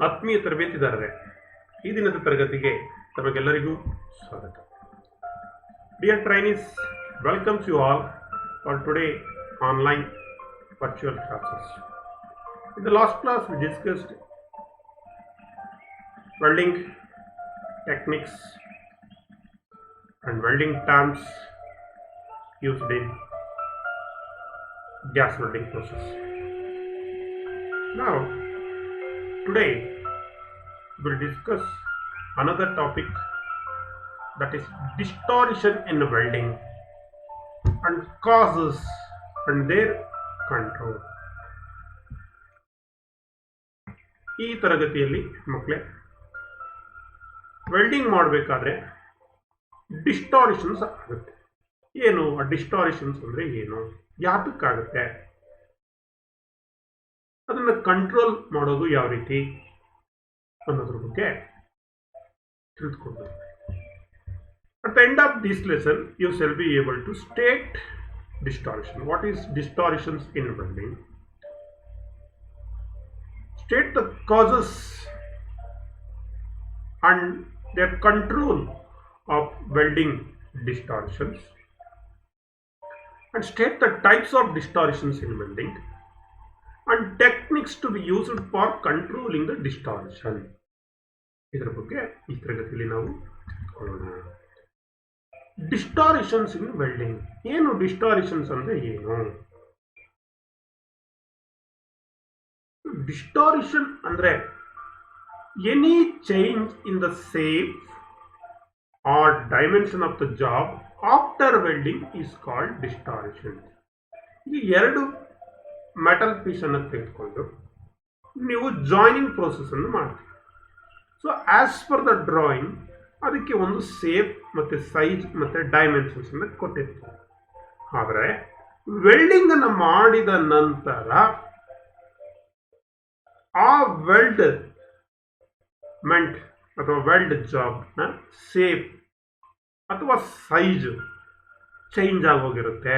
ಆತ್ಮೀಯ ತರಬೇತಿದಾರರೇ, ಈ ದಿನದ ತರಗತಿಗೆ ತಮಗೆಲ್ಲರಿಗೂ ಸ್ವಾಗತ. Dear trainees, welcomes you all for today online virtual classes. In the last class we discussed welding techniques and welding terms used in gas welding process. Now today we will discuss another topic, that is distortion in welding and causes and their control. ಈ ತರಗತಿಯಲ್ಲಿ ಮಕ್ಕಳೇ, welding ಮಾಡಬೇಕಾದ್ರೆ ಡಿಸ್ಟಾರಿಷನ್ಸ್ ಆಗುತ್ತೆ. ಏನು ಆ ಡಿಸ್ಟಾರಿಷನ್ಸ್ ಅಂದರೆ ಏನು, ಯಾತಕ್ಕಾಗುತ್ತೆ, ಅದನ್ನು ಕಂಟ್ರೋಲ್ ಮಾಡೋದು ಯಾವ ರೀತಿ ಅನ್ನೋದ್ರ ಬಗ್ಗೆ ತಿಳಿದುಕೊಳ್ಬೇಕು. At the end of this lesson, you shall be able to state distortion. What is distortions in welding? State the causes and their control of welding distortions, and state the types of distortions in welding and techniques to be used for controlling the distortion. ಇದರ ಬಗ್ಗೆ ಈ ತರಗತಿಯಲ್ಲಿ ನಾವು ತಿಳ್ಕೊಳ್ಳೋಣ. Distortions in welding. ಏನು distortions ಅಂದ್ರೆ ಏನು? Distortion ಅಂದ್ರೆ any change in the shape or dimension of the job after welding is called distortion. ಈ ಎರಡು ಮೆಟಲ್ ಪೀಸ್ ಅನ್ನು ತೆಗೆದುಕೊಂಡು ನೀವು ಜಾಯಿನಿಂಗ್ ಪ್ರೋಸೆಸ್ ಅನ್ನು ಮಾಡ್ತೀವಿ. So as per the drawing ಅದಕ್ಕೆ ಒಂದು ಶೇಪ್ ಮತ್ತು ಸೈಜ್ ಮತ್ತು ಡೈಮೆನ್ಷನ್ಸ್ ಅನ್ನು ಕೊಟ್ಟಿರ್ತಾರೆ. ಆದರೆ ವೆಲ್ಡಿಂಗ್ ಅನ್ನು ಮಾಡಿದ ನಂತರ ಆ ವೆಲ್ಡ್ ಮೆಂಟ್ ಅಥವಾ ವೆಲ್ಡ್ ಜಾಬ್ನ ಶೇಪ್ ಅಥವಾ ಸೈಜ್ ಚೇಂಜ್ ಆಗೋಗಿರುತ್ತೆ.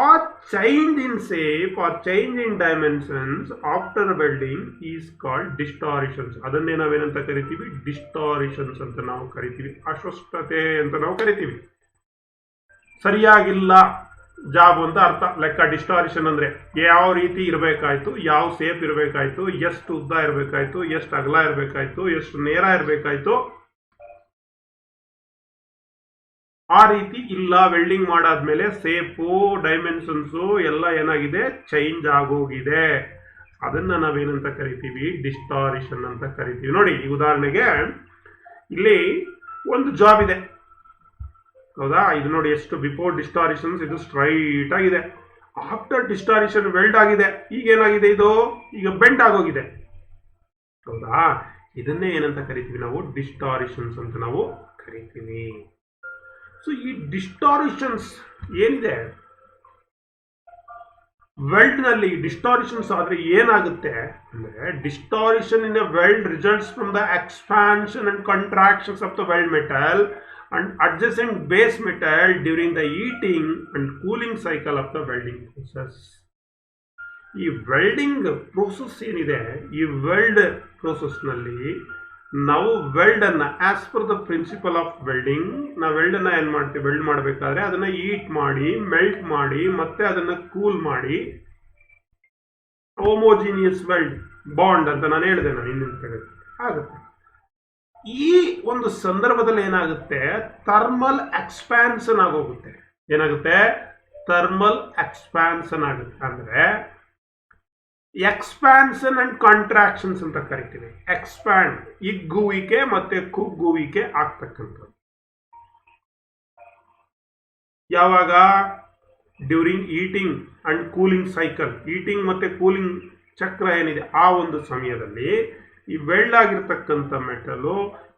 ಆ change in shape or change in dimensions after welding is called distortions. ಅದನ್ನೇ ನಾವೇನಂತ ಕರಿತೀವಿ? ಡಿಸ್ಟಾರಿಷನ್ಸ್ ಅಂತ ನಾವು ಕರಿತೀವಿ. ಅಸ್ವಸ್ಥತೆ ಅಂತ ನಾವು ಕರಿತೀವಿ. ಸರಿಯಾಗಿಲ್ಲ ಜಾಬ್ ಅಂತ ಅರ್ಥ. ಲೆಕ್ಕ ಡಿಸ್ಟಾರಿಷನ್ ಅಂದ್ರೆ ಯಾವ ರೀತಿ ಇರಬೇಕಾಯ್ತು, ಯಾವ ಶೇಪ್ ಇರಬೇಕಾಯ್ತು, ಎಷ್ಟು ಉದ್ದ ಇರಬೇಕಾಯ್ತು, ಎಷ್ಟು ಅಗಲ ಇರಬೇಕಾಯ್ತು, ಎಷ್ಟು ನೇರ ಇರಬೇಕಾಯ್ತು, ಆ ರೀತಿ ಇಲ್ಲ. ವೆಲ್ಡಿಂಗ್ ಮಾಡಾದ್ಮೇಲೆ ಶೇಪು ಡೈಮೆನ್ಷನ್ಸು ಎಲ್ಲ ಏನಾಗಿದೆ, ಚೇಂಜ್ ಆಗೋಗಿದೆ. ಅದನ್ನ ನಾವೇನಂತ ಕರಿತೀವಿ? ಡಿಸ್ಟಾರಿಷನ್ ಅಂತ ಕರಿತೀವಿ. ನೋಡಿ, ಈ ಉದಾಹರಣೆಗೆ ಇಲ್ಲಿ ಒಂದು ಜಾಬ್ ಇದೆ, ಹೌದಾ? ಇದು ನೋಡಿ ಎಷ್ಟು ಬಿಫೋರ್ ಡಿಸ್ಟಾರಿಷನ್ಸ್ ಇದು ಸ್ಟ್ರೈಟ್ ಆಗಿದೆ. ಆಫ್ಟರ್ ಡಿಸ್ಟಾರಿಷನ್ ವೆಲ್ಡ್ ಆಗಿದೆ. ಈಗ ಏನಾಗಿದೆ, ಇದು ಈಗ ಬೆಂಡ್ ಆಗೋಗಿದೆ, ಹೌದಾ? ಇದನ್ನೇ ಏನಂತ ಕರಿತೀವಿ ನಾವು? ಡಿಸ್ಟಾರಿಷನ್ಸ್ ಅಂತ ನಾವು ಕರಿತೀವಿ. ಸೊ ಈ ಡಿಸ್ಟಾರಿಷನ್ಸ್ ಏನಿದೆ ವೆಲ್ಡ್ ನಲ್ಲಿ, ಡಿಸ್ಟಾರಿಷನ್ಸ್ ಆದ್ರೆ ಏನಾಗುತ್ತೆ ಅಂದ್ರೆ, distortion in a weld results from the expansion and contractions of the weld metal and adjacent base metal during the heating and cooling cycle of the welding process. ಈ ವೆಲ್ಡಿಂಗ್ ಪ್ರೋಸೆಸ್ ಏನಿದೆ, ಈ weld process ನಲ್ಲಿ ನಾವು weld ಅನ್ನ as per the principle of welding, ನಾವು weld ಅನ್ನ ಏನ್ ಮಾಡ್ತೀವಿ? ವೆಲ್ಡ್ ಮಾಡಬೇಕಾದ್ರೆ ಅದನ್ನ ಹೀಟ್ ಮಾಡಿ, ಮೆಲ್ಟ್ ಮಾಡಿ, ಮತ್ತೆ ಅದನ್ನ ಕೂಲ್ ಮಾಡಿ, ಹೋಮೋಜಿನಿಯಸ್ ವೆಲ್ಡ್ ಬಾಂಡ್ ಅಂತ ನಾನು ಹೇಳಿದೆ, ನಾನು ಹಿಂದಿನ ಆಗುತ್ತೆ. ಈ ಒಂದು ಸಂದರ್ಭದಲ್ಲಿ ಏನಾಗುತ್ತೆ, ಥರ್ಮಲ್ ಎಕ್ಸ್ಪಾನ್ಷನ್ ಆಗೋಗುತ್ತೆ. ಏನಾಗುತ್ತೆ? ಥರ್ಮಲ್ ಎಕ್ಸ್ಪಾನ್ಷನ್ ಆಗುತ್ತೆ. ಅಂದ್ರೆ ಎಕ್ಸ್ಪಾನ್ಷನ್ ಅಂಡ್ ಕಾಂಟ್ರಾಕ್ಷನ್ಸ್ ಅಂತ ಕರಿತೀವಿ. ಎಕ್ಸ್ಪ್ಯಾಂಡ್ ಹಿಗ್ಗುವಿಕೆ ಮತ್ತೆ ಕುಗ್ಗುವಿಕೆ ಆಗ್ತಕ್ಕಂಥದ್ದು. ಯಾವಾಗ? During heating and cooling cycle. Heating ಮತ್ತೆ ಕೂಲಿಂಗ್ ಚಕ್ರ ಏನಿದೆ ಆ ಒಂದು ಸಮಯದಲ್ಲಿ ಈ ವೆಲ್ಡ್ ಆಗಿರ್ತಕ್ಕಂಥ ಮೆಟಲು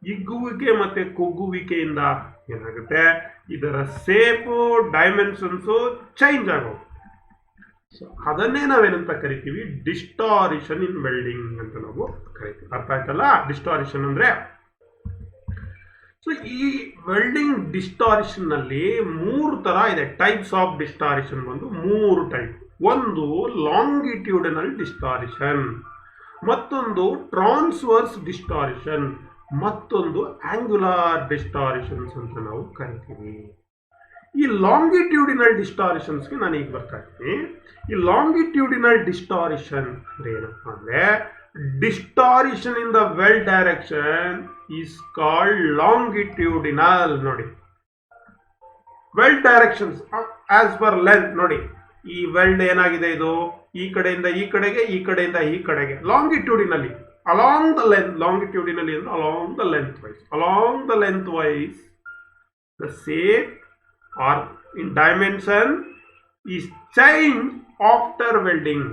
ಹಿಗ್ಗುವಿಕೆ ಮತ್ತೆ ಕುಗ್ಗುವಿಕೆಯಿಂದ ಏನಾಗುತ್ತೆ, ಇದರ ಶೇಪು ಡೈಮೆನ್ಷನ್ಸು ಚೇಂಜ್ ಆಗೋದು. ಸೊ ಅದನ್ನೇ ನಾವೇನಂತ ಕರಿತೀವಿ? ಡಿಸ್ಟಾರಿಷನ್ ಇನ್ ವೆಲ್ಡಿಂಗ್ ಅಂತ ನಾವು ಕರಿತೀವಿ. ಅರ್ಥ ಆಯ್ತಲ್ಲ ಡಿಸ್ಟಾರಿಷನ್ ಅಂದ್ರೆ? ಸೊ ಈ ವೆಲ್ಡಿಂಗ್ ಡಿಸ್ಟಾರಿಷನ್ ನಲ್ಲಿ 3 ತರ ಇದೆ. ಟೈಪ್ಸ್ ಆಫ್ ಡಿಸ್ಟಾರಿಷನ್ ಬಂದು 3 ಟೈಪ್. ಒಂದು ಲಾಂಗಿಟ್ಯೂಡನಲ್ ಡಿಸ್ಟಾರಿಷನ್. ಮತ್ತೊಂದು ಟ್ರಾನ್ಸ್ವರ್ಸ್ ಡಿಸ್ಟಾರಿಷನ್, ಮತ್ತೊಂದು ಆಂಗ್ಯುಲಾರ್ ಡಿಸ್ಟಾರಿಷನ್ಸ್ ಅಂತ ನಾವು ಕರಿತೀವಿ. ಈ ಲಾಂಗಿಟ್ಯೂಡಿನಲ್ ಡಿಸ್ಟಾರಿಷನ್ಸ್ಗೆ ನಾನು ಈಗ ಬರ್ತಾ ಇದ್ದೀನಿ. ಈ ಲಾಂಗಿಟ್ಯೂಡಿನಲ್ ಡಿಸ್ಟಾರಿಷನ್ ಅಂದ್ರೆ ಏನಪ್ಪ ಅಂದ್ರೆ, distortion in the weld direction is called longitudinal. ನೋಡಿ, weld directions as per length. ನೋಡಿ, ಈ ವೆಲ್ಡ್ ಏನಾಗಿದೆ, ಇದು ಈ ಕಡೆಯಿಂದ ಈ ಕಡೆಗೆ, ಈ ಕಡೆಯಿಂದ ಈ ಕಡೆಗೆ, ಲಾಂಗಿಟ್ಯೂಡಿನಲಿ ಅಲಾಂಗ್ ದ ಲೆಂತ್. ಲಾಂಗಿಟ್ಯೂಡಿನಲಿ ಅಂದ್ರೆ along the lengthwise. Along the lengthwise the shape or in dimension is changed after welding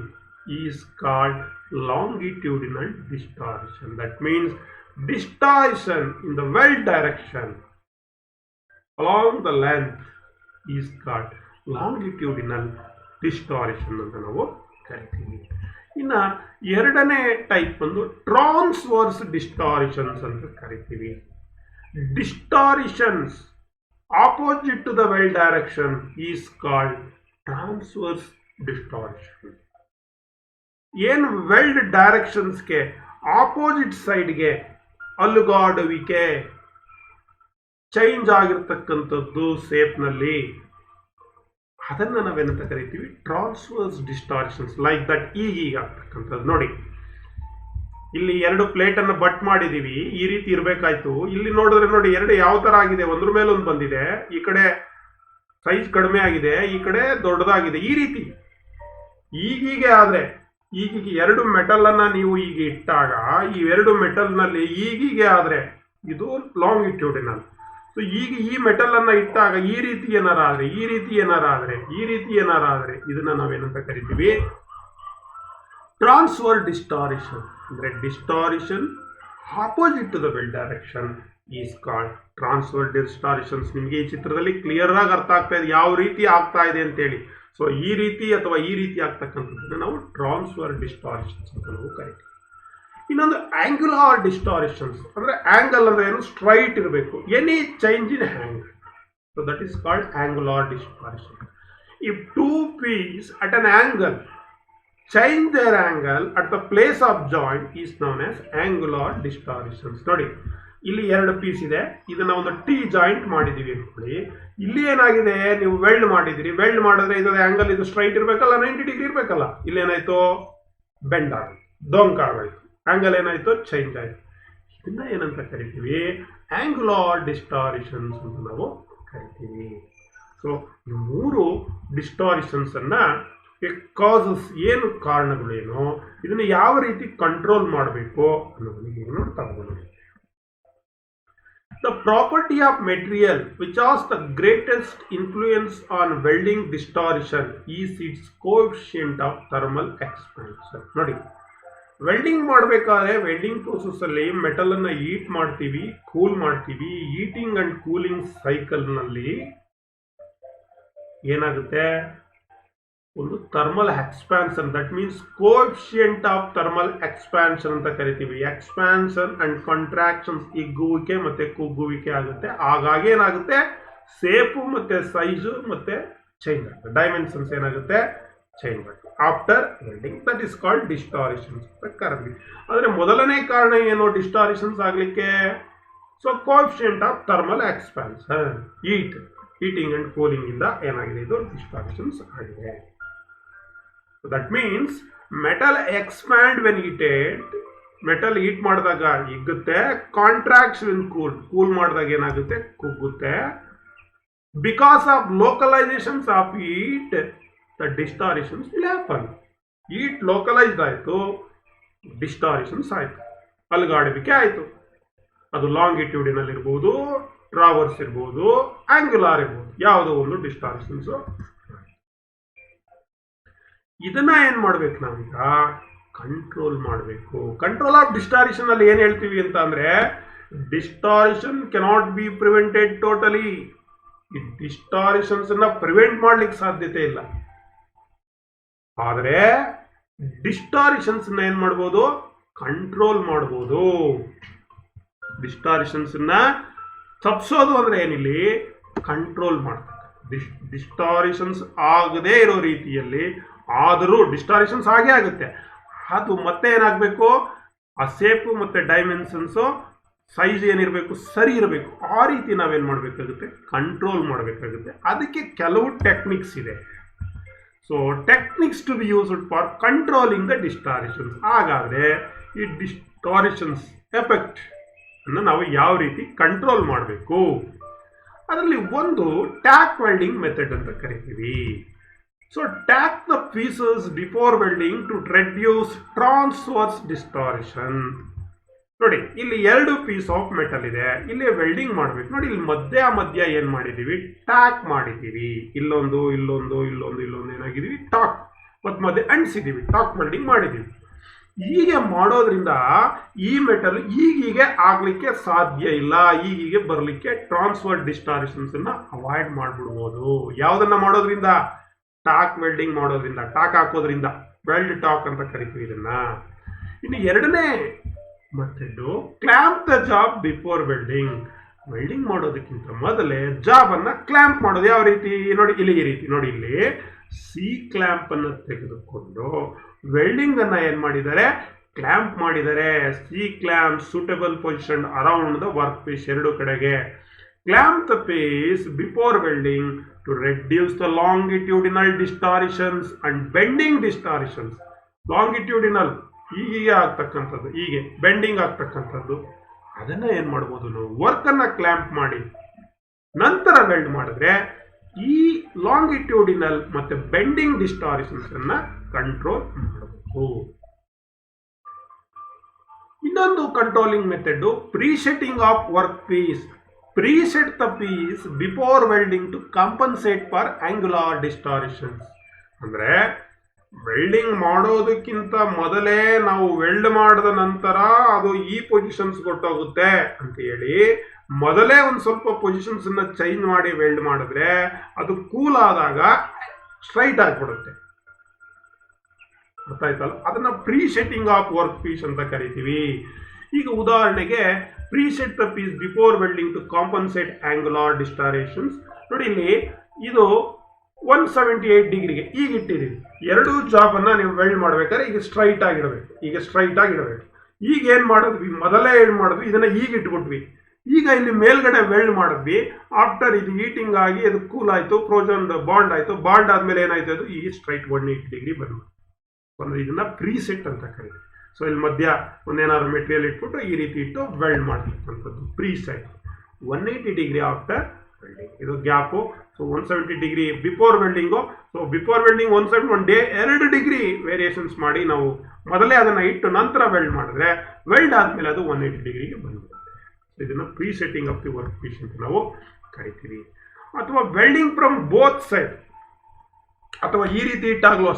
is called longitudinal distortion. That means distortion in the weld direction along the length is called longitudinal distortion ಅಂತ ನಾವು ಕರಿತೀವಿ. ಇನ್ನ ಎರಡನೇ type ಬಂದು transverse ಡಿಸ್ಟಾರಿಷನ್ಸ್ ಅಂತ ಕರಿತೀವಿ. ಡಿಸ್ಟಾರಿಷನ್ಸ್ opposite to the well direction is called transverse distortion. ಏನು weld ಡೈರೆಕ್ಷನ್ಸ್ಗೆ opposite ಸೈಡ್ಗೆ ಅಲುಗಾಡುವಿಕೆ, ಚೇಂಜ್ ಆಗಿರ್ತಕ್ಕಂಥದ್ದು ಸೇಪ್ನಲ್ಲಿ, ಅದನ್ನು ನಾವೇನಂತ ಕರಿತೀವಿ, ಟ್ರಾನ್ಸ್ವರ್ಸ್ ಡಿಸ್ಟಾರಿಷನ್ಸ್. ಲೈಕ್ ದಟ್ ಈಗ ಆಗ್ತಕ್ಕಂಥದ್ದು. ನೋಡಿ, ಇಲ್ಲಿ ಎರಡು ಪ್ಲೇಟ್ ಅನ್ನು ಬಟ್ ಮಾಡಿದೀವಿ, ಈ ರೀತಿ ಇರಬೇಕಾಯ್ತು. ಇಲ್ಲಿ ನೋಡಿದ್ರೆ ನೋಡಿ, ಎರಡು ಯಾವ ತರ ಆಗಿದೆ, ಒಂದ್ರ ಮೇಲೆ ಒಂದು ಬಂದಿದೆ. ಈ ಕಡೆ ಸೈಜ್ ಕಡಿಮೆ ಆಗಿದೆ, ಈ ಕಡೆ ದೊಡ್ಡದಾಗಿದೆ. ಈ ರೀತಿ ಈಗೀಗೆ ಆದ್ರೆ, ಈಗೀಗ ಎರಡು ಮೆಟಲ್ ಅನ್ನ ನೀವು ಈಗ ಇಟ್ಟಾಗ, ಈ ಎರಡು ಮೆಟಲ್ ನಲ್ಲಿ ಈಗೀಗೆ ಆದ್ರೆ ಇದು ಲಾಂಗಿಟ್ಯೂಡಿನಲ್. ಸೊ ಈಗ ಈ ಮೆಟಲ್ ಅನ್ನ ಇಟ್ಟಾಗ ಈ ರೀತಿ ಏನಾರ ಆದ್ರೆ, ಈ ರೀತಿ ಏನಾರ ಆದ್ರೆ, ಈ ರೀತಿ ಏನಾರ ಆದ್ರೆ, ಇದನ್ನ ನಾವೇನಂತ ಕರಿತೀವಿ, ಟ್ರಾನ್ಸ್ವರ್ ಡಿಸ್ಟಾರಿಷನ್. ಅಂದ್ರೆ distortion opposite to the weld direction is called transverse distortions. ನಿಮಗೆ ಈ ಚಿತ್ರದಲ್ಲಿ ಕ್ಲಿಯರ್ ಆಗಿ ಅರ್ಥ ಆಗ್ತಾ ಇದೆ ಯಾವ ರೀತಿ ಆಗ್ತಾ ಇದೆ ಅಂತೇಳಿ. ಸೊ ಈ ರೀತಿ ಅಥವಾ ಈ ರೀತಿ ಆಗ್ತಕ್ಕಂಥದ್ದನ್ನ ನಾವು ಟ್ರಾನ್ಸ್ವರ್ ಡಿಸ್ಟಾರಿಷನ್ಸ್ ಅಂತ ನಾವು ಕರಿತೀವಿ. ಇನ್ನೊಂದು ಆಂಗ್ಯುಲಾರ್ ಡಿಸ್ಟಾರಿಷನ್ಸ್. ಅಂದ್ರೆ ಆಂಗಲ್ ಅಂದ್ರೆ ಏನು, ಸ್ಟ್ರೈಟ್ ಇರಬೇಕು, any change in angle. So that is called angular distortion. If two pieces at an angle change their angle at the place of joint is known as angular distortions. ನೋಡಿ, ಇಲ್ಲಿ ಎರಡು piece ಇದೆ, ಇದನ್ನ ಒಂದು T joint ಮಾಡಿದೀವಿ ಅನ್ಕೊಳ್ಳಿ. ಇಲ್ಲಿ ಏನಾಗಿದೆ, ನೀವು ವೆಲ್ಡ್ ಮಾಡಿದಿರಿ, ವೆಲ್ಡ್ ಮಾಡಿದ್ರೆ ಇದು ಆಂಗಲ್ ಇದು ಸ್ಟ್ರೈಟ್ ಇರಬೇಕಲ್ಲ, 90 ಡಿಗ್ರಿ ಇರಬೇಕಲ್ಲ. ಇಲ್ಲೇನಾಯ್ತು, ಬೆಂಡ್ ಆಗೋಯ್ತು, ಡೊಂಕ್ ಆಗೋಯ್ತು, ಆಂಗಲ್ ಏನಾಯ್ತು, ಚೇಂಜ್ ಆಯ್ತು. ಇದನ್ನ ಏನಂತ ಕರಿತೀವಿ, ಆಂಗ್ಯುಲಾರ್ ಡಿಸ್ಟಾರಿಷನ್ಸ್ ಅಂತ ನಾವು ಕರಿತೀವಿ. ಸೊ ಈ ಮೂರು ಡಿಸ್ಟಾರಿಷನ್ಸ್ ಅನ್ನ ಕಾಸಸ್, ಏನು ಕಾರಣಗಳೇನು, ಇದನ್ನು ಯಾವ ರೀತಿ ಕಂಟ್ರೋಲ್ ಮಾಡಬೇಕು ಅನ್ನೋದನ್ನ ನೋಡ್ತಾ ಹೋಗೋಣ. The property of material which has the greatest influence on welding distortion is its coefficient of thermal expansion. ನೋಡಿ, ವೆಲ್ಡಿಂಗ್ ಮಾಡಬೇಕಾದ್ರೆ ವೆಲ್ಡಿಂಗ್ ಪ್ರೋಸೆಸ್ ಅಲ್ಲಿ ಮೆಟಲ್ ಅನ್ನ ಹೀಟ್ ಮಾಡ್ತೀವಿ, ಕೂಲ್ ಮಾಡ್ತೀವಿ. ಹೀಟಿಂಗ್ ಅಂಡ್ ಕೂಲಿಂಗ್ ಸೈಕಲ್ ನಲ್ಲಿ ಏನಾಗುತ್ತೆ, ಒಂದು thermal expansion, that means coefficient of thermal expansion ಅಂತ ಕರಿತೀವಿ. ಎಕ್ಸ್ಪಾನ್ಷನ್ ಅಂಡ್ ಕಾಂಟ್ರಾಕ್ಷನ್ಸ್, ಹಿಗ್ಗುವಿಕೆ ಮತ್ತೆ ಕುಗ್ಗುವಿಕೆ ಆಗುತ್ತೆ. ಹಾಗಾಗಿ ಏನಾಗುತ್ತೆ, ಸೇಪು ಮತ್ತೆ ಸೈಜು ಮತ್ತೆ ಚೇಂಜ್ ಆಗುತ್ತೆ, ಡೈಮೆನ್ಷನ್ಸ್ ಏನಾಗುತ್ತೆ, ಚೇಂಜ್ ಆಗುತ್ತೆ after welding. That is called distortions ಅಂತ ಕರೀತೀವಿ. ಆದರೆ ಮೊದಲನೇ ಕಾರಣ ಏನು ಡಿಸ್ಟಾರಿಷನ್ಸ್ ಆಗಲಿಕ್ಕೆ, so coefficient of thermal expansion, heating and cooling ಇಂದ ಏನಾಗಿದೆ, ಇದು ಡಿಸ್ಟಾರಿಷನ್ಸ್ ಆಗಿದೆ. So that means metal expand when heated. Metal heat ಮಾಡಿದಾಗ ಹಿಗ್ಗುತ್ತೆ, ಕಾಂಟ್ರಾಕ್ಟ್ಸ್ when cooled, ಕೂಲ್ ಮಾಡಿದಾಗ ಏನಾಗುತ್ತೆ, ಕುಗ್ಗುತ್ತೆ. Because of localisations of heat the distortions will happen. Heat localised ಆಯಿತು, ಡಿಸ್ಟಾರಿಷನ್ಸ್ ಆಯಿತು, ಅಲುಗಾಡುವಿಕೆ ಆಯಿತು. ಅದು ಲಾಂಗಿಟ್ಯೂಡಿನಲ್ ಇರ್ಬೋದು, ಟ್ರಾವರ್ಸ್ ಇರ್ಬೋದು, ಆಂಗ್ಯುಲಾರ್ ಇರ್ಬೋದು, ಯಾವುದೋ ಒಂದು ಡಿಸ್ಟಾರಿಷನ್ಸ್. ಇದನ್ನ ಏನ್ ಮಾಡ್ಬೇಕು, ನಾವೀಗ ಕಂಟ್ರೋಲ್ ಮಾಡಬೇಕು. ಕಂಟ್ರೋಲ್ ಆಫ್ ಡಿಸ್ಟಾರಿಷನ್ ಅಲ್ಲಿ ಏನ್ ಹೇಳ್ತೀವಿ ಅಂತ ಅಂದ್ರೆ, ಡಿಸ್ಟಾರಿಷನ್ ಕೆನಾಟ್ ಬಿ ಪ್ರಿವೆಂಟೆಡ್ ಟೋಟಲಿ. ಈ ಡಿಸ್ಟಾರಿಷನ್ಸ್ ಅನ್ನ ಪ್ರಿವೆಂಟ್ ಮಾಡ್ಲಿಕ್ಕೆ ಸಾಧ್ಯತೆ ಇಲ್ಲ. ಆದ್ರೆ ಡಿಸ್ಟಾರಿಷನ್ಸ್ ಏನ್ ಮಾಡ್ಬೋದು, ಕಂಟ್ರೋಲ್ ಮಾಡ್ಬೋದು. ಡಿಸ್ಟಾರಿಷನ್ಸ್ ತಪ್ಪಿಸೋದು ಅಂದ್ರೆ ಏನಿಲ್ಲಿ, ಕಂಟ್ರೋಲ್ ಮಾಡ್ತಾರೆ. ಡಿಸ್ಟಾರಿಷನ್ಸ್ ಆಗದೇ ಇರೋ ರೀತಿಯಲ್ಲಿ, ಆದರೂ ಡಿಸ್ಟಾರಿಷನ್ಸ್ ಆಗೇ ಆಗುತ್ತೆ, ಅದು ಮತ್ತೆ ಏನಾಗಬೇಕು, ಆ ಸೇಪು ಮತ್ತು ಡೈಮೆನ್ಷನ್ಸು ಸೈಜ್ ಏನಿರಬೇಕು, ಸರಿ ಇರಬೇಕು. ಆ ರೀತಿ ನಾವೇನು ಮಾಡಬೇಕಾಗುತ್ತೆ, ಕಂಟ್ರೋಲ್ ಮಾಡಬೇಕಾಗುತ್ತೆ. ಅದಕ್ಕೆ ಕೆಲವು ಟೆಕ್ನಿಕ್ಸ್ ಇದೆ. So techniques to be used for controlling the distortions. ಹಾಗಾದರೆ ಈ ಡಿಸ್ಟಾರಿಷನ್ಸ್ ಎಫೆಕ್ಟ್ ಅನ್ನು ನಾವು ಯಾವ ರೀತಿ ಕಂಟ್ರೋಲ್ ಮಾಡಬೇಕು, ಅದರಲ್ಲಿ ಒಂದು ಟ್ಯಾಕ್ ವೆಲ್ಡಿಂಗ್ ಮೆಥಡ್ ಅಂತ ಕರಿತೀವಿ. So tack the pieces before welding to reduce transverse distortion. ನೋಡಿ, ಇಲ್ಲಿ 2 ಪೀಸ್ ಆಫ್ ಮೆಟಲ್ ಇದೆ, ಇಲ್ಲಿ ವೆಲ್ಡಿಂಗ್ ಮಾಡಬೇಕು. ನೋಡಿ, ಇಲ್ಲಿ ಮಧ್ಯ ಏನು ಮಾಡಿದ್ದೀವಿ, ಟ್ಯಾಕ್ ಮಾಡಿದ್ದೀವಿ. ಇಲ್ಲೊಂದು ಏನಾಗಿದ್ದೀವಿ, ಟಾಕ್ ಮತ್ತು ಮಧ್ಯೆ ಅಂಟಿಸಿದ್ದೀವಿ, ಟಾಕ್ ವೆಲ್ಡಿಂಗ್ ಮಾಡಿದ್ದೀವಿ. ಹೀಗೆ ಮಾಡೋದ್ರಿಂದ ಈ ಮೆಟಲ್ ಈಗೀಗೆ ಆಗ್ಲಿಕ್ಕೆ ಸಾಧ್ಯ ಇಲ್ಲ, ಈಗೀಗೆ ಬರಲಿಕ್ಕೆ ಟ್ರಾನ್ಸ್ಫರ್ ಡಿಸ್ಟಾರಿಷನ್ಸ್ ಅನ್ನ ಅವಾಯ್ಡ್ ಮಾಡಿಬಿಡ್ಬೋದು. ಯಾವುದನ್ನ ಮಾಡೋದ್ರಿಂದ, ಟಾಕ್ ವೆಲ್ಡಿಂಗ್ ಮಾಡೋದ್ರಿಂದ, ಟಾಕ್ ಹಾಕೋದ್ರಿಂದ, ವೆಲ್ಡ್ ಟಾಕ್ ಅಂತ ಕರಿತೀವಿ ಇದನ್ನ. ಇನ್ನು ಎರಡನೇ method, clamp the job before welding. Welding ಮಾಡೋದಕ್ಕಿಂತ ಮೊದಲೇ ಜಾಬ್ ಅನ್ನ ಕ್ಲ್ಯಾಂಪ್ ಮಾಡೋದು. ಯಾವ ರೀತಿ ನೋಡಿ, ಇಲ್ಲಿ ಈ ರೀತಿ ನೋಡಿ, ಇಲ್ಲಿ ಸಿ ಕ್ಲ್ಯಾಂಪ್ ಅನ್ನು ತೆಗೆದುಕೊಂಡು ವೆಲ್ಡಿಂಗ್ ಅನ್ನ ಏನ್ ಮಾಡಿದ್ದಾರೆ, ಕ್ಲ್ಯಾಂಪ್ ಮಾಡಿದ್ದಾರೆ. C clamp suitable position around the work piece, ಎರಡು ಕಡೆಗೆ. Clamp the piece before welding to reduce the longitudinal distortions and bending distortions. Longitudinal ಹೀಗೆ ಆಗ್ತಕ್ಕಂಥದ್ದು, ಹೀಗೆ ಬೆಂಡಿಂಗ್ ಆಗ್ತಕ್ಕಂಥದ್ದು, ಅದನ್ನ ಏನ್ ಮಾಡ್ಬೋದು ನಾವು, ವರ್ಕ್ ಅನ್ನ ಕ್ಲ್ಯಾಂಪ್ ಮಾಡಿ ನಂತರ ವೆಲ್ಡ್ ಮಾಡಿದ್ರೆ ಈ ಲಾಂಗಿಟ್ಯೂಡಿನಲ್ ಮತ್ತೆ ಬೆಂಡಿಂಗ್ ಡಿಸ್ಟಾರಿಷನ್ಸ್ ಅನ್ನ ಕಂಟ್ರೋಲ್ ಮಾಡಬಹುದು. ಇನ್ನೊಂದು controlling method, presetting of work piece. Preset the piece before welding to compensate for angular distortions. ಅಂದ್ರೆ ವೆಲ್ಡಿಂಗ್ ಮಾಡೋದಕ್ಕಿಂತ ಮೊದಲೇ ನಾವು ವೆಲ್ಡ್ ಮಾಡಿದ ನಂತರ ಅದು ಈ ಪೊಸಿಷನ್ಸ್ ಕೊಟ್ಟೋಗುತ್ತೆ ಅಂತ ಹೇಳಿ ಮೊದಲೇ ಒಂದು ಸ್ವಲ್ಪ ಪೊಸಿಷನ್ಸ್ ಅನ್ನ ಚೇಂಜ್ ಮಾಡಿ ವೆಲ್ಡ್ ಮಾಡಿದ್ರೆ ಅದು ಕೂಲ್ ಆದಾಗ ಸ್ಟ್ರೈಟ್ ಆಗಿಬಿಡುತ್ತೆ. ಗೊತ್ತಾಯ್ತಲ್ಲ, ಅದನ್ನ ಪ್ರೀಸೆಟ್ಟಿಂಗ್ ಆಫ್ ವರ್ಕ್ ಪೀಸ್ ಅಂತ ಕರಿತೀವಿ. ಈಗ ಉದಾಹರಣೆಗೆ, preset the piece before welding to compensate angular distortions. ನೋಡಿ, ಇಲ್ಲಿ ಇದು 178 ಡಿಗ್ರಿಗೆ ಈಗ ಇಟ್ಟಿದ್ದೀವಿ. ಎರಡು ಜಾಬ್ ಅನ್ನ ನೀವು ವೆಲ್ಡ್ ಮಾಡ್ಬೇಕಾದ್ರೆ ಈಗ ಸ್ಟ್ರೈಟ್ ಆಗಿಡಬೇಕು, ಈಗ ಏನ್ ಮಾಡಿದ್ವಿ, ಮೊದಲೇ ಏನ್ ಮಾಡಿದ್ವಿ, ಇದನ್ನ ಈಗ ಇಟ್ಬಿಟ್ವಿ. ಈಗ ಇಲ್ಲಿ ಮೇಲ್ಗಡೆ ವೆಲ್ಡ್ ಮಾಡಿದ್ವಿ. ಆಫ್ಟರ್ ಇದು ಹೀಟಿಂಗ್ ಆಗಿ ಅದು ಕೂಲ್ ಆಯ್ತು, ಫ್ರೋಜನ್ ಬಾಂಡ್ ಆಯ್ತು. ಬಾಂಡ್ ಆದ್ಮೇಲೆ ಏನಾಯ್ತು, ಅದು ಈಗ ಸ್ಟ್ರೈಟ್ 180 ಡಿಗ್ರಿ ಬಂದ್ಬಿಟ್ಟು ಇದನ್ನ ಪ್ರೀಸೆಟ್ ಅಂತ ಕರೀತೀವಿ. ಸೊ ಇಲ್ಲಿ ಮಧ್ಯ ಒಂದೇನಾದ್ರು ಮೆಟೀರಿಯಲ್ ಇಟ್ಬಿಟ್ಟು ಈ ರೀತಿ ಇಟ್ಟು ವೆಲ್ಡ್ ಮಾಡ್ತಕ್ಕಂಥದ್ದು ಪ್ರೀಸೆಟ್. 180 ಡಿಗ್ರಿ ಆಫ್ಟರ್ ವೆಲ್ಡಿಂಗ್, ಇದು gap. So 170 degree before welding. So before welding 171 day 2 degree variations ಮಾಡಿ ನಾವು ಮೊದಲೇ ಅದನ್ನ ಇಟ್ಟು ನಂತರ ವೆಲ್ಡ್ ಮಾಡಿದ್ರೆ ವೆಲ್ಡ್ ಆದ್ಮೇಲೆ ಅದು 180 ಡಿಗ್ರಿಗೆ ಬಂದ್ಬಿಡುತ್ತೆ. ಇದನ್ನ ಪ್ರೀಸೆಟ್ಟಿಂಗ್ ಆಫ್ ದಿ ವರ್ಕ್ ಪೀಸ್ ಅಂತ ನಾವು ಕರಿತೀವಿ. ಅಥವಾ ವೆಲ್ಡಿಂಗ್ ಫ್ರಮ್ ಬೋತ್ ಸೈಡ್, ಅಥವಾ ಈ ರೀತಿ ಇಟ್ಟಾಗ್ಲೂ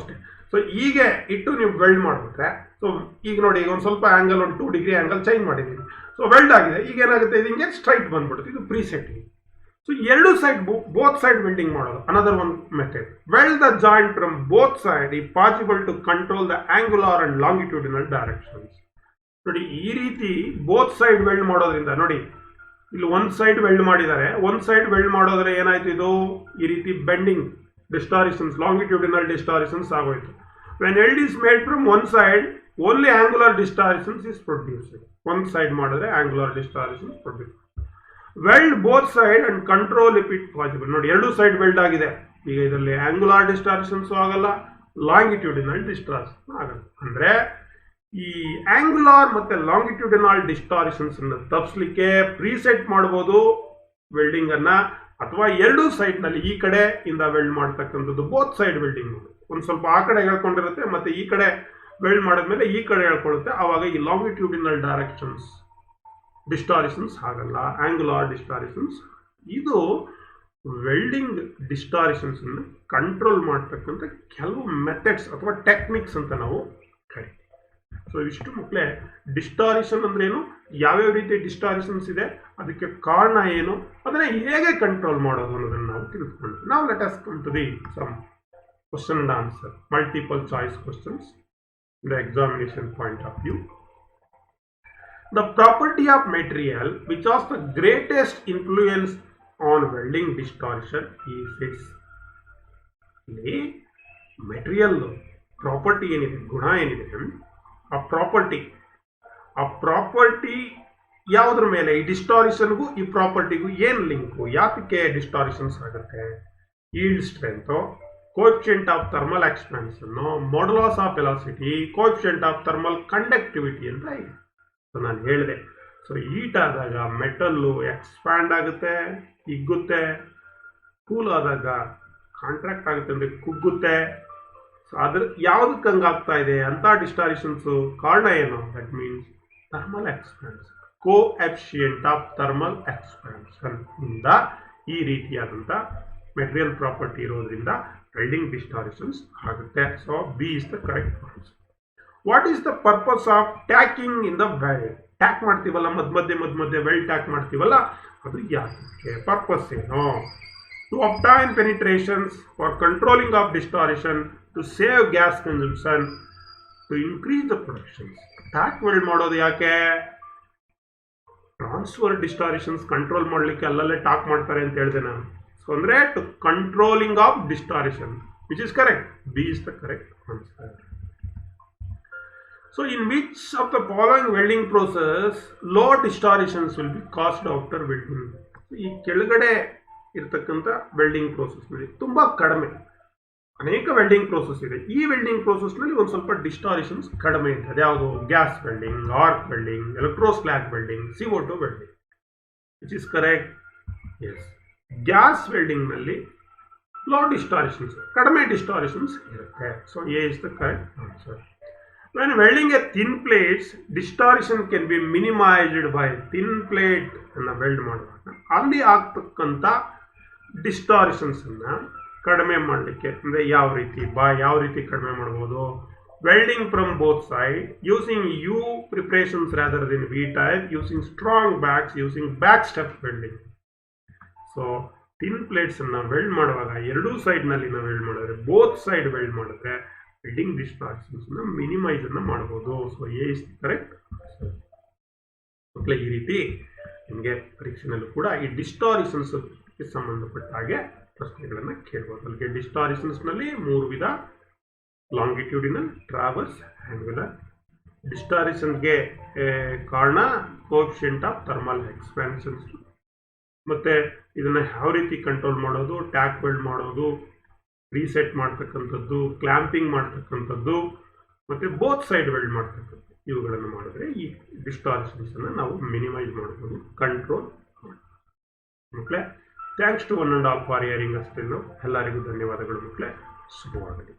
ಅಷ್ಟೇ. ಸೊ ಹೀಗೆ ಇಟ್ಟು ನೀವು ವೆಲ್ಡ್ ಮಾಡ್ಬಿಟ್ರೆ, ಸೊ ಈಗ ನೋಡಿ, ಈಗ ಒಂದು ಸ್ವಲ್ಪ ಆಂಗಲ್, ಒಂದು 2 ಡಿಗ್ರಿ ಆಂಗಲ್ ಚೇಂಜ್ ಮಾಡಿದ್ದೀವಿ. ಸೊ ವೆಲ್ಡ್ ಆಗಿದೆ. ಈಗ ಏನಾಗುತ್ತೆ, ಇದು ಹಿಂಗೆ ಸ್ಟ್ರೈಟ್ ಬಂದ್ಬಿಡುತ್ತೆ. ಇದು ಪ್ರೀಸೆಟ್ಟಿಂಗ್. ಸೊ ಎರಡು ಸೈಡ್, ಬೋತ್ ಸೈಡ್ ವೆಲ್ಡಿಂಗ್ ಮಾಡೋದು another one method. Weld the joint from both side ಈ possible to control the angular and longitudinal directions. ನೋಡಿ, ಈ ರೀತಿ ಬೋತ್ ಸೈಡ್ ವೆಲ್ಡ್ ಮಾಡೋದ್ರಿಂದ, ನೋಡಿ ಇಲ್ಲಿ ಒಂದು ಸೈಡ್ ವೆಲ್ಡ್ ಮಾಡಿದ್ದಾರೆ, ಒಂದು ಸೈಡ್ ವೆಲ್ಡ್ ಮಾಡೋದ್ರೆ ಏನಾಯ್ತು, ಇದು ಈ ರೀತಿ ಬೆಂಡಿಂಗ್ ಡಿಸ್ಟಾರಿಷನ್ಸ್, ಲಾಂಗಿಟ್ಯೂಡಿನಲ್ ಡಿಸ್ಟಾರಿಷನ್ಸ್ ಆಗೋಯ್ತು. When weld is made from one side only angular distortions is produced. ಒಂದು ಸೈಡ್ ಮಾಡಿದ್ರೆ angular distortions produce. Weld both side and control if it possible. ನೋಡಿ, ಎರಡು ಸೈಡ್ ವೆಲ್ಡ್ ಆಗಿದೆ. ಈಗ ಇದರಲ್ಲಿ ಆಂಗ್ಯುಲಾರ್ ಡಿಸ್ಟಾರಿಷನ್ಸ್ ಆಗಲ್ಲ, ಲಾಂಗಿಟ್ಯೂಡಿನಲ್ ಡಿಸ್ಟಾರಿಷನ್ ಆಗಲ್ಲ. ಅಂದ್ರೆ ಈ ಆಂಗ್ಯುಲಾರ್ ಮತ್ತೆ ಲಾಂಗಿಟ್ಯೂಡಿನಲ್ ಡಿಸ್ಟಾರಿಷನ್ಸ್ ಅನ್ನು ತಪ್ಪಿಸ್ಲಿಕ್ಕೆ ಪ್ರೀಸೆಟ್ ಮಾಡಬಹುದು ವೆಲ್ಡಿಂಗ್ ಅನ್ನ, ಅಥವಾ ಎರಡು ಸೈಡ್ ನಲ್ಲಿ ಈ ಕಡೆ ಇಂದ ವೆಲ್ಡ್ ಮಾಡ್ತಕ್ಕಂಥದ್ದು ಬೋತ್ ಸೈಡ್ ವೆಲ್ಡಿಂಗ್. ಒಂದು ಸ್ವಲ್ಪ ಆ ಕಡೆ ಹೇಳ್ಕೊಂಡಿರುತ್ತೆ, ಮತ್ತೆ ಈ ಕಡೆ ವೆಲ್ಡ್ ಮಾಡಿದ್ಮೇಲೆ ಈ ಕಡೆ ಹೇಳ್ಕೊಳ್ಳುತ್ತೆ. ಆವಾಗ ಈ ಲಾಂಗಿಟ್ಯೂಡಿನಲ್ ಡೈರೆಕ್ಷನ್ಸ್ ಡಿಸ್ಟಾರಿಷನ್ಸ್ ಆಗಲ್ಲ, ಆಂಗ್ಯುಲಾರ್ ಡಿಸ್ಟಾರಿಷನ್ಸ್. ಇದು ವೆಲ್ಡಿಂಗ್ ಡಿಸ್ಟಾರಿಷನ್ಸ್ ಅನ್ನು ಕಂಟ್ರೋಲ್ ಮಾಡ್ತಕ್ಕಂಥ ಕೆಲವು ಮೆಥಡ್ಸ್ ಅಥವಾ ಟೆಕ್ನಿಕ್ಸ್ ಅಂತ ನಾವು ಕರಿತೀವಿ. ಸೊ ಇಷ್ಟು ಮಕ್ಕಳೇ ಡಿಸ್ಟಾರಿಷನ್ ಅಂದ್ರೆ ಏನು, ಯಾವ್ಯಾವ ರೀತಿ ಡಿಸ್ಟಾರಿಷನ್ಸ್ ಇದೆ, ಅದಕ್ಕೆ ಕಾರಣ ಏನು, ಅದನ್ನ ಹೇಗೆ ಕಂಟ್ರೋಲ್ ಮಾಡೋದು ಅನ್ನೋದನ್ನು ನಾವು ತಿಳ್ಕೊಂಡ್ವಿ. ನಾವು let us come to the some question and answer, multiple choice questions in the examination point of view. The property of material which has the greatest influence on welding distortion is its material property ಏನಿದೆ, ಗುಣ ಏನಿದೆ, ಆ property ಯಾವುದ್ರ ಮೇಲೆ, ಈ ಡಿಸ್ಟಾರಿಷನ್ಗೂ ಈ ಪ್ರಾಪರ್ಟಿಗೂ ಏನು link, ಯಾತಕ್ಕೆ ಡಿಸ್ಟಾರಿಷನ್ಸ್ ಆಗುತ್ತೆ? Yield strength, coefficient of thermal expansion, modulus of velocity, coefficient of thermal conductivity ಅಂತ ಇದೆ. ಸೊ ನಾನು ಹೇಳಿದೆ, ಸೊ ಹೀಟ್ ಆದಾಗ ಮೆಟಲ್ಲು ಎಕ್ಸ್ಪ್ಯಾಂಡ್ ಆಗುತ್ತೆ, ಹಿಗ್ಗುತ್ತೆ, ಕೂಲ್ ಆದಾಗ ಕಾಂಟ್ರಾಕ್ಟ್ ಆಗುತ್ತೆ ಅಂದರೆ ಕುಗ್ಗುತ್ತೆ. ಸೊ ಅದ್ರ ಯಾವುದಕ್ಕೆ ಹಂಗಾಗ್ತಾ ಇದೆ ಅಂತ ಡಿಸ್ಟಾರಿಷನ್ಸು ಕಾರಣ ಏನು? That means thermal expansion, coefficient of thermal expansion ಇಂದ ಈ ರೀತಿಯಾದಂಥ ಮೆಟೀರಿಯಲ್ ಪ್ರಾಪರ್ಟಿ ಇರೋದ್ರಿಂದ ವೆಲ್ಡಿಂಗ್ ಡಿಸ್ಟಾರಿಷನ್ಸ್ ಆಗುತ್ತೆ. So B is the correct answer. What is the purpose of tacking in the weld? Tack ಮಾಡ್ತೀವಲ್ಲ, ಮಧ್ಯ ವೆಲ್ಡ್ ಟ್ಯಾಕ್ ಮಾಡ್ತೀವಲ್ಲ, ಅದು ಯಾಕೆ? ಪರ್ಪಸ್ ಏನು? To obtain penetrations, for controlling of distortion, to save gas consumption, to increase the productions. Tack weld ಮಾಡೋದು ಯಾಕೆ? Transfer ಡಿಸ್ಟಾರಿಷನ್ಸ್ control ಮಾಡಲಿಕ್ಕೆ ಅಲ್ಲಲ್ಲೇ ಟಾಕ್ ಮಾಡ್ತಾರೆ ಅಂತ ಹೇಳಿದೆ ನಾನು. ಸೊ ಅಂದರೆ to controlling of distortion, which is correct. B is the correct answer. So in which of the following welding process low distortions will be caused after welding? ಈ ಕೆಳಗಡೆ ಇರ್ತಕ್ಕಂಥ ವೆಲ್ಡಿಂಗ್ ಪ್ರೋಸೆಸ್ನಲ್ಲಿ ತುಂಬ ಕಡಿಮೆ, ಅನೇಕ ವೆಲ್ಡಿಂಗ್ ಪ್ರೋಸೆಸ್ ಇದೆ. ಈ welding ಪ್ರೋಸೆಸ್ನಲ್ಲಿ ಒಂದು ಸ್ವಲ್ಪ ಡಿಸ್ಟಾರಿಷನ್ಸ್ ಕಡಿಮೆ ಇದೆ. ಅದ್ಯಾವುದು? Gas welding, arc welding, electroslag welding, CO2 welding. Which is correct? Yes. Gas ವೆಲ್ಡಿಂಗ್ನಲ್ಲಿ ಲೋ ಡಿಸ್ಟಾರಿಷನ್ಸ್, ಕಡಿಮೆ ಡಿಸ್ಟಾರಿಷನ್ಸ್ ಇರುತ್ತೆ. So A is the correct answer. When welding a thin plates, distortion can be minimized by thin plate ಅನ್ನು weld ಮಾಡುವಾಗ ಅಲ್ಲಿ ಆಗ್ತಕ್ಕಂಥ ಡಿಸ್ಟಾರಿಷನ್ಸನ್ನು ಕಡಿಮೆ ಮಾಡಲಿಕ್ಕೆ ಅಂದರೆ ಯಾವ ರೀತಿ ಕಡಿಮೆ ಮಾಡ್ಬೋದು? Welding from both side, using U preparations rather than V type, using strong backs, using back step welding. So thin ಪ್ಲೇಟ್ಸನ್ನು ವೆಲ್ಡ್ ಮಾಡುವಾಗ ಎರಡೂ ಸೈಡ್ನಲ್ಲಿ ನಾವು ವೆಲ್ಡ್ ಮಾಡಿದ್ರೆ, ಬೋತ್ ಸೈಡ್ ವೆಲ್ಡ್ ಮಾಡಿದ್ರೆ ವೆಲ್ಡಿಂಗ್ ಡಿಸ್ಟಾರಿಷನ್ಸ್ನ ಮಿನಿಮೈಸ್ ಅನ್ನು ಮಾಡ್ಬೋದು. So A is correct. ಮಕ್ಕಳೇ, ಈ ರೀತಿ ನಿಮಗೆ ಪರೀಕ್ಷೆನಲ್ಲೂ ಕೂಡ ಈ ಡಿಸ್ಟಾರಿಷನ್ಸ್ಗೆ ಸಂಬಂಧಪಟ್ಟ ಹಾಗೆ ಪ್ರಶ್ನೆಗಳನ್ನು ಕೇಳ್ಬೋದು. ಅಲ್ಲಿಗೆ ಡಿಸ್ಟಾರಿಷನ್ಸ್ನಲ್ಲಿ 3 ವಿಧ: ಲಾಂಗಿಟ್ಯೂಡಿನಲ್, ಟ್ರಾವರ್ಸ್, ಆಂಗ್ಯುಲರ್. ಡಿಸ್ಟಾರಿಷನ್ಗೆ ಕಾರಣ ಕೋಎಫಿಷಿಯಂಟ್ ಆಫ್ ಥರ್ಮಲ್ ಎಕ್ಸ್ಪಾನ್ಷನ್ಸ್. ಮತ್ತು ಇದನ್ನು ಯಾವ ರೀತಿ ಕಂಟ್ರೋಲ್ ಮಾಡೋದು? ಟ್ಯಾಕ್ ವೆಲ್ಡ್ ಮಾಡೋದು, ರೀಸೆಟ್ ಮಾಡ್ತಕ್ಕಂಥದ್ದು, ಕ್ಲ್ಯಾಂಪಿಂಗ್ ಮಾಡ್ತಕ್ಕಂಥದ್ದು, ಮತ್ತು ಬೋತ್ ಸೈಡ್ ವೆಲ್ಡ್ ಮಾಡ್ತಕ್ಕಂಥದ್ದು. ಇವುಗಳನ್ನು ಮಾಡಿದ್ರೆ ಈ ಡಿಸ್ಟಾರಿಷನ್ಸನ್ನು ನಾವು ಮಿನಿಮೈಸ್ ಮಾಡ್ಬೋದು, ಕಂಟ್ರೋಲ್ ಮಾಡ್ಬೋದು. ಮಕ್ಕಳೇ, thanks to one and all for hearing us till now. ಎಲ್ಲರಿಗೂ ಧನ್ಯವಾದಗಳು ಮಕ್ಕಳೇ. ಶುಭವಾಗಲಿ.